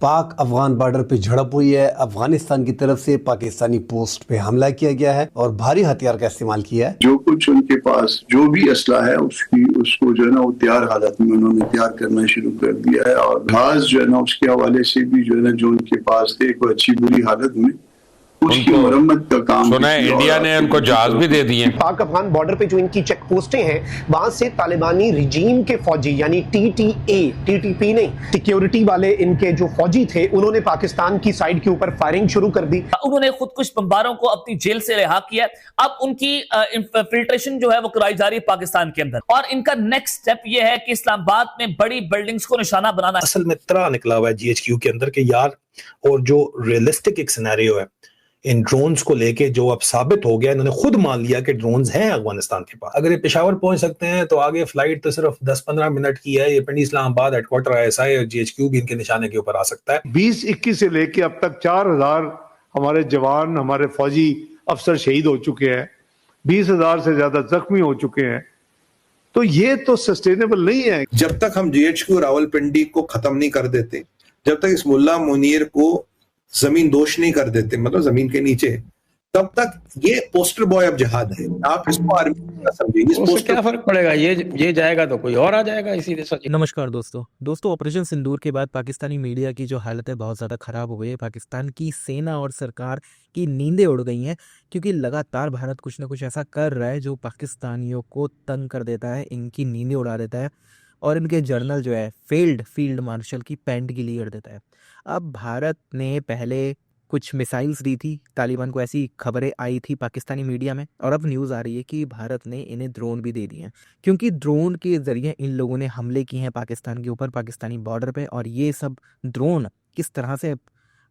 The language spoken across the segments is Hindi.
पाक अफगान बॉर्डर पे झड़प हुई है। अफगानिस्तान की तरफ से पाकिस्तानी पोस्ट पे हमला किया गया है और भारी हथियार का इस्तेमाल किया है। जो कुछ उनके पास जो भी असला है उसको जो है ना वो तैयार हालत में उन्होंने तैयार करना शुरू कर दिया है और घास जो है ना उसके हवाले से भी जो है ना जो उनके पास थे एक अच्छी बुरी हालत में उसकी मरम्मत का काम सुना है इंडिया ने उनको जहाज भी दे दिए। पाक अफगान बॉर्डर पे जो इनकी चेक पोस्टें हैं वहां से तालिबानी रिजीम के फौजी यानी टीटीपी नहीं सिक्योरिटी वाले इनके जो फौजी थे उन्होंने पाकिस्तान की साइड के ऊपर फायरिंग शुरू कर दी। उन्होंने खुदकुश बमबारों को अपनी जेल से रिहा किया। अब उनकी फिल्ट्रेशन जो है वो कराई जा रही है पाकिस्तान के अंदर और इनका नेक्स्ट स्टेप ये है कि इस्लामाबाद में बड़ी बिल्डिंग्स को निशाना बनाना। असल में इतना निकला हुआ है जीएचक्यू के अंदर के यार, और जो रियलिस्टिक एक सिनेरियो है इन ड्रोन्स को लेके जो अब साबित हो गया, इन्होंने खुद मान लिया कि ड्रोन्स हैं अफगानिस्तान के पास। अगर ये पेशावर पहुंच सकते हैं तो आगे फ्लाइट तो सिर्फ 10-15 मिनट की है। ये पिंडी इस्लामाबाद हेडक्वार्टर आईएसआई और जीएचक्यू भी इनके निशाने के ऊपर आ सकता है। 2021 से लेके अब तक 4000 हमारे जवान, हमारे फौजी अफसर शहीद हो चुके हैं, 20,000 से ज्यादा जख्मी हो चुके हैं। तो ये तो सस्टेनेबल नहीं है। जब तक हम जीएचक्यू रावलपिंडी को खत्म नहीं कर देते, जब तक इस मुल्ला मुनीर को जमीन दोष नहीं कर देते, मतलब जमीन के नीचे, तब तक ये पोस्टर बॉय अब जहाद है। आप इसको आर्मी का समझिए, उससे क्या फर्क पड़ेगा? ये जाएगा तो कोई और आ जाएगा इसी देश। नमस्कार दोस्तों, ऑपरेशन सिंदूर के बाद पाकिस्तानी मीडिया की जो हालत है बहुत ज़्यादा ख़राब हो गई है। पाकिस्तान की सेना और सरकार की नींदें उड़ गई हैं क्योंकि लगातार भारत कुछ ना कुछ ऐसा कर रहा है जो पाकिस्तानियों को तंग कर देता है, इनकी नींदें उड़ा देता है और इनके जर्नल जो है फील्ड मार्शल की पैंट गिली कर देता है। अब भारत ने पहले कुछ मिसाइल्स दी थी तालिबान को, ऐसी खबरें आई थी पाकिस्तानी मीडिया में, और अब न्यूज़ आ रही है कि भारत ने इन्हें ड्रोन भी दे दिए हैं क्योंकि ड्रोन के ज़रिए इन लोगों ने हमले किए हैं पाकिस्तान के ऊपर, पाकिस्तानी बॉर्डर पे। और ये सब ड्रोन किस तरह से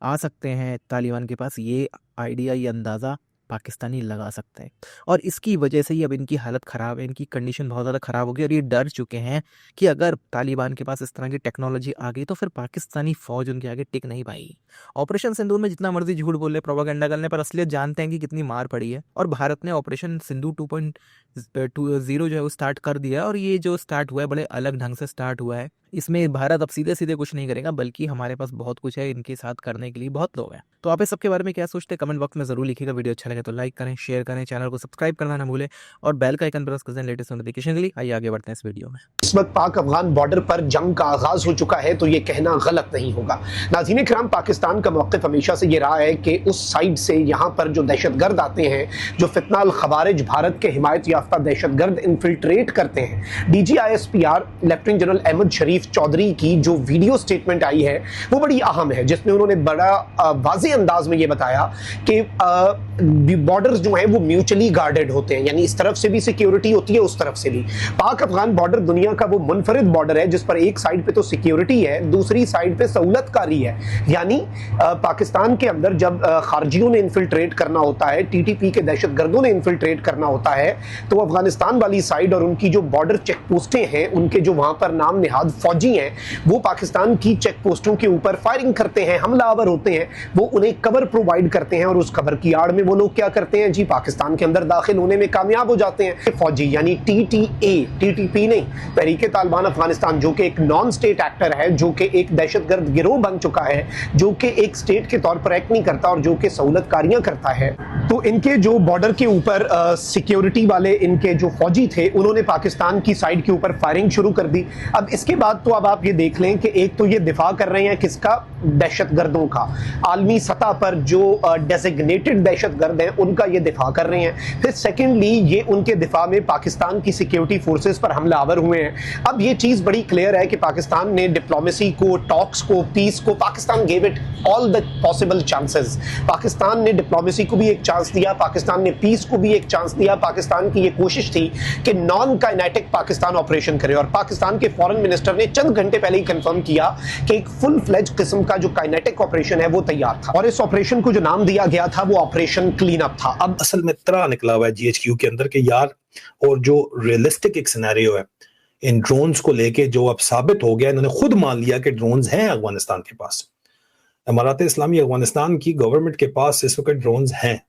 आ सकते हैं तालिबान के पास, ये आइडिया, ये अंदाज़ा पाकिस्तानी लगा सकते हैं। और इसकी वजह से ही अब इनकी हालत ख़राब है, इनकी कंडीशन बहुत ज़्यादा ख़राब हो गई और ये डर चुके हैं कि अगर तालिबान के पास इस तरह की टेक्नोलॉजी आ गई तो फिर पाकिस्तानी फ़ौज उनके आगे टिक नहीं पाएगी। ऑपरेशन सिंदूर में जितना मर्जी झूठ बोले, प्रोपेगेंडा करने पर असलियत जानते हैं कि कितनी मार पड़ी है। और भारत ने ऑपरेशन सिंदूर 2.0 जो है वो स्टार्ट कर दिया और ये जो स्टार्ट हुआ है बड़े अलग ढंग से स्टार्ट हुआ है। इसमें भारत अब सीधे कुछ नहीं करेगा, बल्कि हमारे पास बहुत कुछ है इनके साथ करने के लिए, बहुत लोग हैं। तो आप इस सब के बारे में क्या सोचते हैं कमेंट बॉक्स में ज़रूर लिखिएगा। वीडियो अच्छा लगे तो लाइक करें, शेयर करें, चैनल को सब्सक्राइब करना ना भूलें और बेल का आइकन प्रेस करें लेटेस्ट नोटिफिकेशन के लिए। आइए आगे बढ़ते हैं इस वीडियो में। इस वक्त पाक अफगान बॉर्डर पर जंग का आगाज हो चुका है तो ये कहना गलत नहीं होगा। नाज़रीन किराम, पाकिस्तान का मौक़िफ़ हमेशा से ये रहा है कि उस साइड से यहाँ पर जो दहशतगर्द आते हैं, जो फितना अल खवारिज भारत के हिमायत याफ्ता दहशतगर्द इन्फिल्ट्रेट करते हैं। DGISPR लेफ्टिनेंट जनरल अहमद शरीफ चौधरी की जो वीडियो स्टेटमेंट आई है वो बड़ी अहम है, जिसमें उन्होंने बड़ा वाज़ेह अंदाज में ये बताया कि बॉर्डर्स जो हैं वो म्यूचुअली गार्डेड होते हैं, यानी इस तरफ से भी सिक्योरिटी होती है, उस तरफ से भी। पाक अफगान बॉर्डर दुनिया का वो मुनफरिद बॉर्डर है जिस पर एक साइड पे तो सिक्योरिटी है, दूसरी साइड पे सहूलतकारी है। यानी पाकिस्तान के अंदर जब खारजियों ने इन्फिल्ट्रेट करना होता है, TTP के दहशतगर्दों ने इन्फिल्ट्रेट करना होता है, तो अफगानिस्तान वाली साइड और उनकी जो बॉर्डर चेक पोस्टें हैं, उनके जो वहां पर नाम निहाद फौजी हैं, वो पाकिस्तान की चेक पोस्टों के ऊपर फायरिंग करते हैं, हमलावर होते हैं। वो उन्हें कवर प्रोवाइड करते हैं और उस कवर की आड़ में वो लोग क्या करते हैं जी, पाकिस्तान के अंदर दाखिल होने में कामयाब हो जाते हैं। फौजी यानी TTP नहीं, तहरीक तालिबान अफगानिस्तान, जो कि एक नॉन स्टेट एक्टर है, जो कि एक दहशतगर्द गिरोह बन चुका है, जो कि एक स्टेट के तौर पर एक्ट नहीं करता और जो कि सहूलतकारियां करता है। तो इनके जो बॉर्डर के ऊपर सिक्योरिटी वाले इनके जो फौजी थे, उन्होंने पाकिस्तान की साइड के ऊपर फायरिंग शुरू कर दी। अब इसके बाद तो अब आप ये देख लें कि एक तो ये दिफा कर रहे हैं किसका, दहशतगर्दों का, आलमी सतह पर जो डेजिग्नेटेड दहशतगर्द हैं उनका ये दिफा कर रहे हैं। फिर सेकेंडली ये उनके दिफा में पाकिस्तान की सिक्योरिटी फोर्सेस पर हमलावर हुए हैं। अब ये चीज़ बड़ी क्लियर है कि पाकिस्तान ने डिप्लोमेसी को, टॉक्स को, पीस को, Pakistan gave it all the possible chances. Pakistan ने डिप्लोमेसी को भी एक चांस दिया, पाकिस्तान ने पीस को भी एक चांस दिया। पाकिस्तान की ये कोशिश थी कि नॉन काइनेटिक पाकिस्तान ऑपरेशन करे और पाकिस्तान के फॉरेन मिनिस्टर ने चंद घंटे पहले ही कंफर्म किया कि एक फुल फ्लेज किस्म का जो काइनेटिक ऑपरेशन है वो तैयार था और इस ऑपरेशन को जो नाम दिया गया था वो ऑपरेशन क्लीन अप था। अब असल में इतना निकला हुआ है जीएचक्यू के अंदर के यार, और जो रियलिस्टिक एक सिनेरियो है इन ड्रोन्स को लेके जो अब साबित हो गया, इन्होंने खुद मान लिया कि ड्रोन्स हैं अफगानिस्तान के पास। इमारात इस्लामी अफगानिस्तान की गवर्नमेंट के पास इस वक्त ड्रोन्स हैं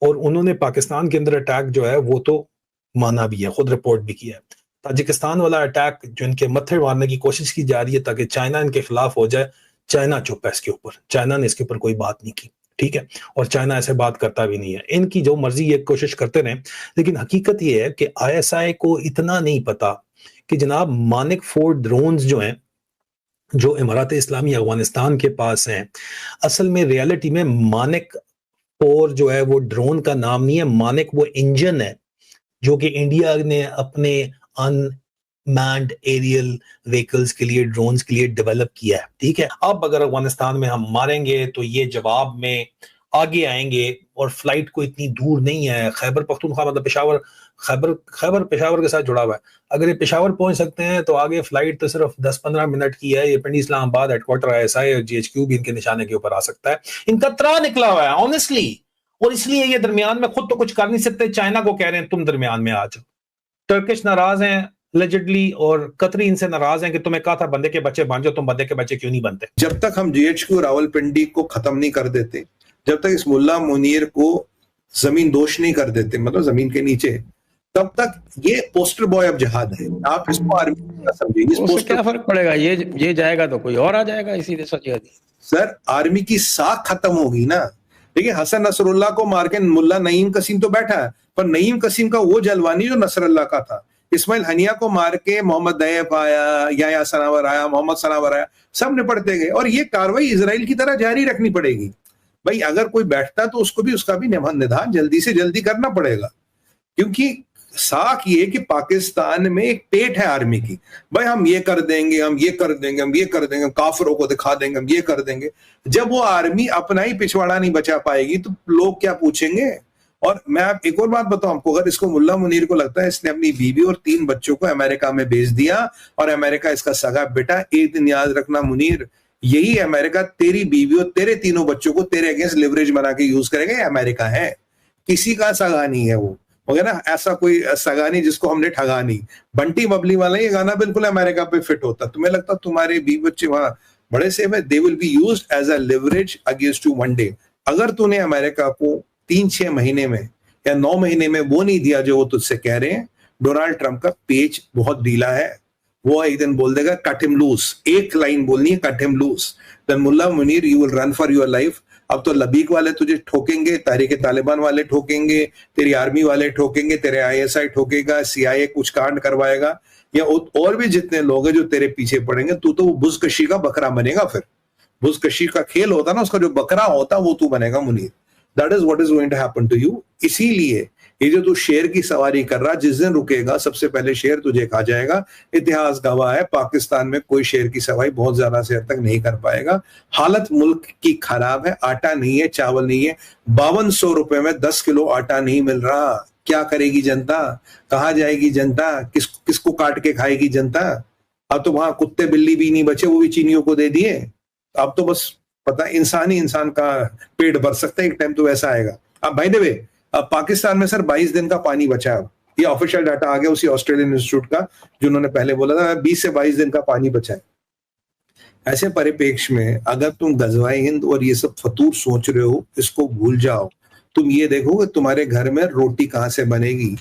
और उन्होंने पाकिस्तान के अंदर अटैक जो है वो तो माना भी है, खुद रिपोर्ट भी किया है। ताजिकिस्तान वाला अटैक जो इनके मत्थे मारने की कोशिश की जा रही है ताकि चाइना इनके खिलाफ हो जाए, चाइना चुप है इसके ऊपर, चाइना ने इसके ऊपर कोई बात नहीं की, ठीक है, और चाइना ऐसे बात करता भी नहीं है। इनकी जो मर्जी ये कोशिश करते रहे, लेकिन हकीकत ये है कि ISI को इतना नहीं पता कि जनाब मानिक 4 ड्रोन्स जो हैं, जो इमारात इस्लामी अफगानिस्तान के पास हैं, असल में रियलिटी में मानिक 4 जो है वो ड्रोन का नाम नहीं है, मानिक वो इंजन है जो कि इंडिया ने अपने अनमैन्ड एरियल व्हीकल्स के लिए, ड्रोन्स के लिए डेवलप किया है, ठीक है। अब अगर अफगानिस्तान में हम मारेंगे तो ये जवाब में आगे आएंगे, और फ्लाइट को इतनी दूर नहीं है, खैबर पख्तूनख्वा मतलब पेशावर, खैबर पेशावर के साथ जुड़ा हुआ है, अगर ये पेशावर पहुंच सकते हैं तो आगे फ्लाइट तो सिर्फ 10-15 मिनट की है। ये पिंडी इस्लामाबाद हेडक्वार्टर ISI और GHQ भी इनके निशाने के ऊपर आ सकता है। इनका त्रा निकला हुआ है ऑनेस्टली, और इसलिए ये दरमियान में खुद तो कुछ कर नहीं सकते, चाइना को कह रहे हैं तुम दरमियान में आ जाओ। टर्किश नाराज हैं allegedly, और कतरी इनसे नाराज हैं कि तुम्हें कहा था बंदे के बच्चे बन जाओ, तुम बंदे के बच्चे क्यों नहीं बनते। जब तक हम GHQ रावलपिंडी को खत्म नहीं कर देते, जब तक इस मुल्ला मुनीर को जमीन दोष नहीं कर देते, मतलब जमीन के नीचे, तब तक ये पोस्टर बॉय अब जहाद है। आप इसको आर्मी का समझिए, इस उससे पोस्टर क्या फर्क पड़ेगा, ये जाएगा तो कोई और आ जाएगा इसी देश। सर आर्मी की साख खत्म होगी ना। देखिए हसन नसरुल्लाह को मार के मुल्ला नईम कसीम तो बैठा है, पर नईम कसीम का वो जलवानी जो नसरुल्लाह का था। इस्माइल हनिया को मार के मोहम्मद दैफ आया, या सनावर आया, मोहम्मद सनावर आया, सब निपटते गए, और ये कार्रवाई इजराइल की तरह जारी रखनी पड़ेगी। भाई अगर कोई बैठता तो उसको भी उसका भी निदान जल्दी से जल्दी करना पड़ेगा, क्योंकि साख ये कि पाकिस्तान में एक पेट है आर्मी की, भाई हम ये कर देंगे, हम ये कर देंगे, हम ये कर देंगे, हम काफिरों को दिखा देंगे, हम ये कर देंगे। जब वो आर्मी अपना ही पिछवाड़ा नहीं बचा पाएगी तो लोग क्या पूछेंगे। और मैं आप एक और बात बताऊं आपको, अगर इसको मुल्ला मुनीर को लगता है इसने अपनी बीवी और 3 बच्चों को अमेरिका में भेज दिया और अमेरिका इसका सगा बेटा, एक दिन याद रखना मुनीर, यही अमेरिका तेरी बीवी और तेरे 3 बच्चों को तेरे अगेंस्ट लिवरेज बना के यूज करेगा। ये अमेरिका है, किसी का सगा नहीं है वो, मगर ना ऐसा कोई सगा नहीं जिसको हमने ठगा नहीं। बंटी बबली वाला ये गाना बिल्कुल अमेरिका पे फिट होता। तुम्हें लगता तुम्हारे बीवी बच्चे वहां बड़े सेफ है, they will be used as a leverage against you one day. अगर तूने अमेरिका को 3-6 महीने में या 9 महीने में वो नहीं दिया जो वो तुझसे कह रहे हैं, डोनाल्ड ट्रंप का पेच बहुत ढीला है, वो एक दिन बोल देगा कट हिम लूज, एक लाइन बोलनी है cut him loose, then Mulla Munir you will run for your life. अब तो लबीक वाले तुझे ठोकेंगे, तहरीक तालिबान वाले ठोकेंगे, तेरी आर्मी वाले ठोकेंगे, तेरे ISI ठोकेगा, CIA कुछ कांड करवाएगा, या और भी जितने लोग हैं जो तेरे पीछे पड़ेंगे। तू तो वो बुजकशी का बकरा बनेगा। फिर बुजकशी का खेल होता ना, उसका जो बकरा होता वो तू बनेगा Munir. That is what is going to happen to you। इसीलिए ये जो तू शेर की सवारी कर रहा, जिस दिन रुकेगा सबसे पहले शेर तुझे खा जाएगा। इतिहास गवाह है, पाकिस्तान में कोई शेर की सवारी बहुत ज्यादा देर तक नहीं कर पाएगा। हालत मुल्क की खराब है, आटा नहीं है, चावल नहीं है, 5200 रुपए में 10 किलो आटा नहीं मिल रहा। क्या करेगी जनता, कहाँ जाएगी जनता, किसको काट के खाएगी जनता। अब तो वहां कुत्ते बिल्ली भी नहीं बचे, वो भी चीनियों को दे दिए। अब तो बस पता इंसान ही इंसान का पेट भर सकता है, एक टाइम तो वैसा आएगा। अब भाई देवे, अब पाकिस्तान में सर 22 दिन का पानी बचा है। ये ऑफिशियल डाटा आ गया उसी ऑस्ट्रेलियन इंस्टीट्यूट का, जिन्होंने पहले बोला था 20 से 22 दिन का पानी बचा है। ऐसे परिप्रेक्ष्य में अगर तुम गजवाए हिंद और ये सब फतूर सोच रहे हो, इसको भूल जाओ। तुम ये देखो कि तुम्हारे घर में रोटी कहां से बनेगी।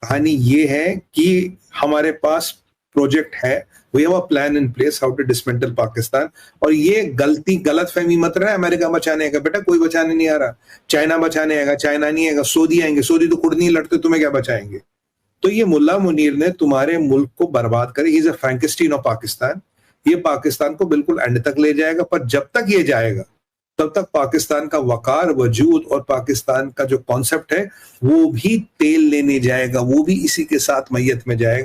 कहानी ये है कि हमारे पास प्रोजेक्ट है, we have a plan in place how to dismantle Pakistan. और ये गलत फहमी मत रहा है अमेरिका बचाने का, बेटा कोई बचाने नहीं आ रहा। चाइना बचाने आएगा, चाइना नहीं आएगा, सऊदी आएंगे, सऊदी तो खुद नहीं लड़ते, तुम्हें क्या बचाएंगे। तो ये मुल्ला मुनीर ने तुम्हारे मुल्क को बर्बाद करी। He is a Frankenstein of Pakistan. ये पाकिस्तान को बिल्कुल एंड तक ले जाएगा, पर जब तक ये जाएगा तब तक पाकिस्तान का वकार, वजूद और पाकिस्तान का जो कॉन्सेप्ट है वो भी तेल लेने जाएगा, वो भी इसी के साथ मैयत में जाएगा।